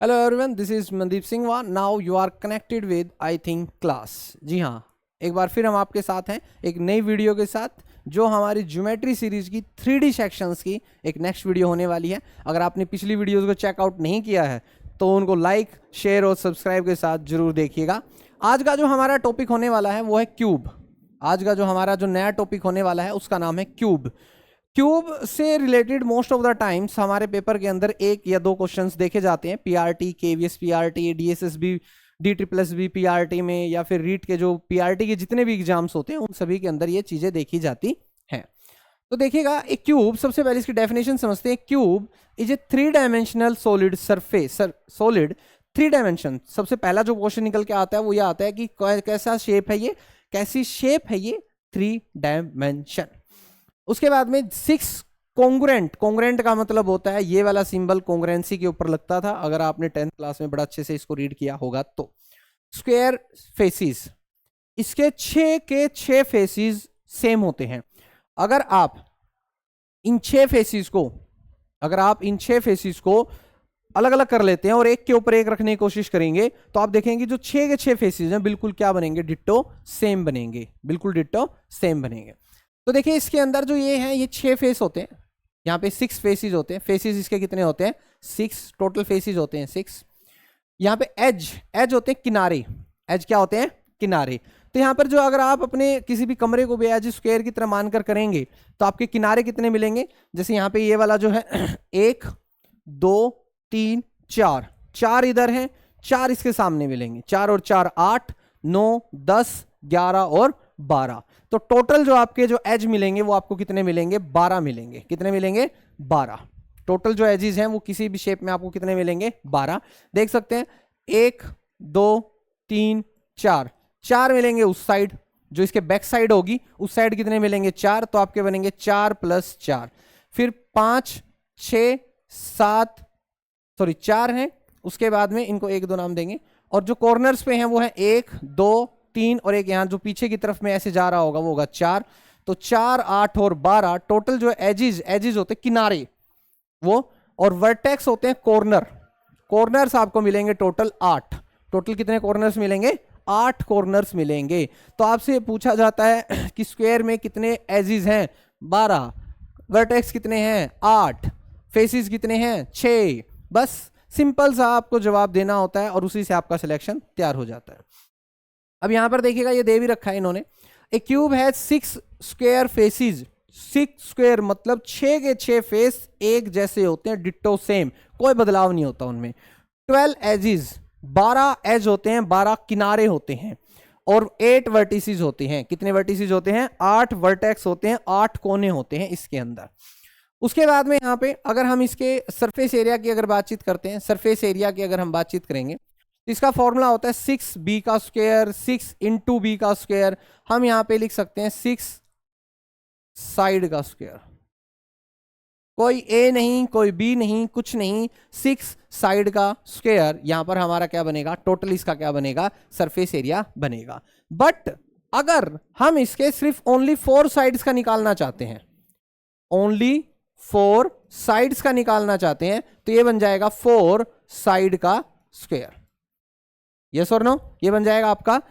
Hello everyone, this is Mandeep Singh. Now you are connected with I think class. जी हाँ, एक बार फिर हम आपके साथ हैं एक नई वीडियो के साथ, जो हमारी ज्योमेट्री सीरीज की 3D सेक्शंस की एक नेक्स्ट वीडियो होने वाली है। अगर आपने पिछली वीडियोस को चेकआउट नहीं किया है तो उनको लाइक, शेयर और सब्सक्राइब के साथ जरूर देखिएगा। आज का जो हमारा टॉपिक होने वाला है वो है क्यूब। आज का जो हमारा जो नया टॉपिक होने वाला है उसका नाम है क्यूब। क्यूब से related most of the times हमारे पेपर के अंदर एक या दो क्वेश्चंस देखे जाते हैं। PRT, KVS PRT, DSSB, DSSB PRT में, या फिर रीट के जो पीआरटी के जितने भी एग्जाम्स होते हैं उन सभी के अंदर ये चीजें देखी जाती हैं। तो देखिएगा, एक क्यूब, सबसे पहले इसकी डेफिनेशन समझते हैं। Cube is a 3 dimensional solid surface. Solid 3 dimension. सबसे पहला जो क्वेश्चन निकल के आता है वो ये आता है कि कैसा शेप है ये, कैसी शेप है ये 3 डायमेंशन। उसके बाद में 6 कॉन्ग्रुएंट। कॉन्ग्रुएंट का मतलब होता है ये वाला सिंबल कॉन्ग्रुएंसी के ऊपर लगता था, अगर आपने 10th क्लास में बड़ा अच्छे से इसको रीड किया होगा तो। स्क्वायर फेसिस, इसके 6 के 6 फेसिस सेम होते हैं। अगर आप इन 6 फेसिस को अलग अलग कर लेते हैं और एक के ऊपर एक रखने की कोशिश करेंगे तो आप देखेंगे जो 6 के 6 फेसिस हैं बिल्कुल क्या बनेंगे, डिट्टो सेम बनेंगे, बिल्कुल डिट्टो सेम बनेंगे। तो देखिए इसके अंदर जो ये हैं ये 6 फेस होते हैं, यहाँ पे 6 फेसिस होते हैं। फेसिस इसके कितने होते हैं, 6 टोटल फेसिस होते हैं 6। यहाँ पे एज होते हैं किनारे। एज क्या होते हैं, किनारे। तो यहाँ पर जो अगर आप अपने किसी भी कमरे को भी एज स्क्वायर की तरह मानकर करेंगे तो आपके किनारे कितने मिलेंगे। जैसे यहाँ पे ये वाला जो है 1 2 3 4, 4 इधर हैं, 4 इसके सामने मिलेंगे। 4 और 4 8, 9 10 11 और 12। तो टोटल जो आपके जो एज मिलेंगे वो आपको कितने मिलेंगे, 12 मिलेंगे। कितने मिलेंगे, 12। टोटल जो एजेस हैं वो किसी भी शेप में आपको कितने मिलेंगे, 12। देख सकते हैं 1 2 3 4, 4 मिलेंगे उस साइड, जो इसके बैक साइड होगी उस साइड कितने मिलेंगे, 4। तो आपके बनेंगे 4 + 4। फिर 5 6 7, सॉरी 4 हैं। उसके बाद में इनको 1 2 नाम देंगे, और जो कॉर्नर्स पे हैं वो है 1 2 3 और एक यहाँ जो पीछे की तरफ में ऐसे जा रहा होगा वो होगा 4। तो 4 8 और 12। टोटल जो एजिज होते हैं किनारे वो, और वर्टेक्स होते हैं कॉर्नर। कॉर्नर्स आपको मिलेंगे टोटल 8। टोटल कितने कॉर्नर्स मिलेंगे, 8 कॉर्नर्स मिलेंगे। तो आपसे पूछा जाता है कि स्क्वायर में कितने एजिज हैं, 12। वर्टेक्स कितने हैं, 8। फेसिस कितने हैं, 6। बस सिंपल सा आपको जवाब देना होता है और उसी से आपका सिलेक्शन तैयार हो जाता है। अब यहां पर देखिएगा ये दे भी रखा है इन्होंने, ए क्यूब है 6 स्क्वायर फेसिस। 6 स्क्वायर मतलब 6 के 6 फेस एक जैसे होते हैं, डिट्टो सेम, कोई बदलाव नहीं होता उनमें। 12 एजिज, 12 एज होते हैं, 12 किनारे होते हैं, और 8 वर्टिसेस होते हैं। कितने वर्टिसेस होते हैं, 8 वर्टेक्स होते हैं, 8 कोने होते हैं इसके अंदर। उसके बाद में यहाँ पे अगर हम इसके सरफेस एरिया की अगर बातचीत करते हैं, सरफेस एरिया की अगर हम बातचीत करेंगे, इसका फॉर्मूला होता है 6b का स्क्वायर 6 × b का स्क्वायर। हम यहां पे लिख सकते हैं 6 साइड का स्क्वायर। कोई a नहीं, कोई b नहीं, कुछ नहीं, 6 साइड का स्क्वायर। यहां पर हमारा क्या बनेगा, टोटल इसका क्या बनेगा, सरफेस एरिया बनेगा। बट अगर हम इसके सिर्फ ओनली 4 साइड्स का निकालना चाहते हैं, ओनली 4 साइड्स का निकालना चाहते हैं, तो ये बन जाएगा 4 साइड का स्क्वायर। यस और नो, ये बन जाएगा आपका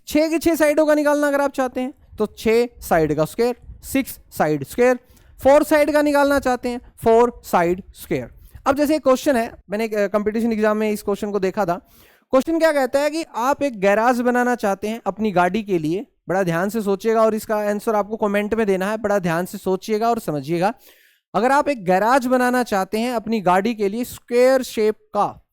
6 के 6 साइडों का निकालना अगर आप चाहते हैं तो 6 साइड का स्क्वायर, 6 साइड स्क्वायर। 4 साइड का निकालना चाहते हैं, 4 साइड स्क्वायर। अब जैसे एक क्वेश्चन है, मैंने कंपटीशन एग्जाम में इस क्वेश्चन को देखा था। क्वेश्चन क्या कहता है कि आप एक गैराज बनाना चाहते हैं अपनी गाड़ी के लिए। बड़ा ध्यान से सोचिएगा और इसका आंसर आपको कमेंट में देना है। बड़ा ध्यान से सोचिएगा और समझिएगा। अगर आप एक गैराज बनाना चाहते हैं अपनी गाड़ी के लिए स्क्वायर शेप का,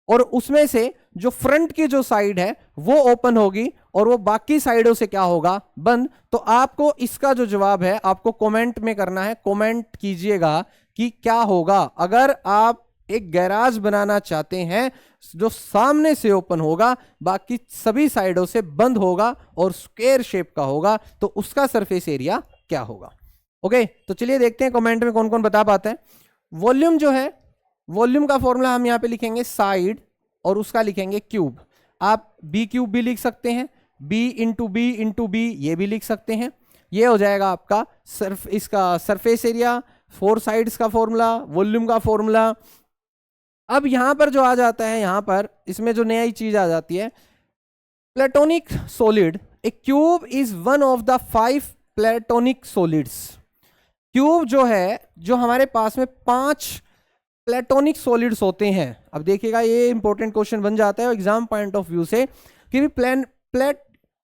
और उसमें से जो फ्रंट की जो साइड है वो ओपन होगी और वो बाकी साइडों से क्या होगा, बंद, तो आपको इसका जो जवाब है आपको कमेंट में करना है। कमेंट कीजिएगा कि क्या होगा अगर आप एक गैराज बनाना चाहते हैं जो सामने से ओपन होगा, बाकी सभी साइडों से बंद होगा और स्क्वायर शेप का होगा, तो उसका सरफेस एरिया क्या होगा। ओके, तो चलिए देखते हैं कमेंट में कौन कौन बता पाता है। वॉल्यूम जो है, वॉल्यूम का फॉर्मूला हम यहां पे लिखेंगे साइड और उसका लिखेंगे क्यूब। आप बी क्यूब भी लिख सकते हैं, b × b ये भी लिख सकते हैं। ये हो जाएगा आपका इसका सरफेस एरिया, 4 साइड्स का फॉर्मूला, वॉल्यूम का फॉर्मूला। अब यहां पर जो आ जाता है, यहां पर इसमें जो नई चीज आ जाती है, platonic solid, A cube is one of the 5 platonic solids. Cube जो है, जो हमारे पास में 5 प्लेटोनिक सॉलिड्स होते हैं। अब देखिएगा ये इंपॉर्टेंट क्वेश्चन बन जाता है एग्जाम पॉइंट ऑफ व्यू से कि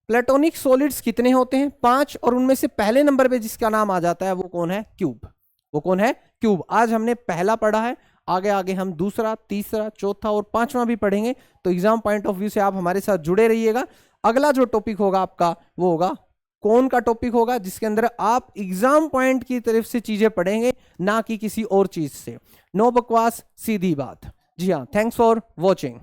प्लेटोनिक सॉलिड्स कितने होते हैं, 5, और उनमें से पहले नंबर पे जिसका नाम आ जाता है वो कौन है, क्यूब। वो कौन है, क्यूब। आज हमने पहला पढ़ा है, आगे आगे हम दूसरा, तीसरा, चौथा और 5वां भी पढ़ेंगे। तो एग्जाम पॉइंट ऑफ व्यू से आप हमारे साथ जुड़े रहिएगा। अगला जो टॉपिक होगा आपका वो होगा कौन का टॉपिक होगा, जिसके अंदर आप एग्जाम पॉइंट की तरफ से चीजें पढ़ेंगे, ना कि किसी और चीज से। नो बकवास, सीधी बात। जी हाँ, थैंक्स फॉर वॉचिंग।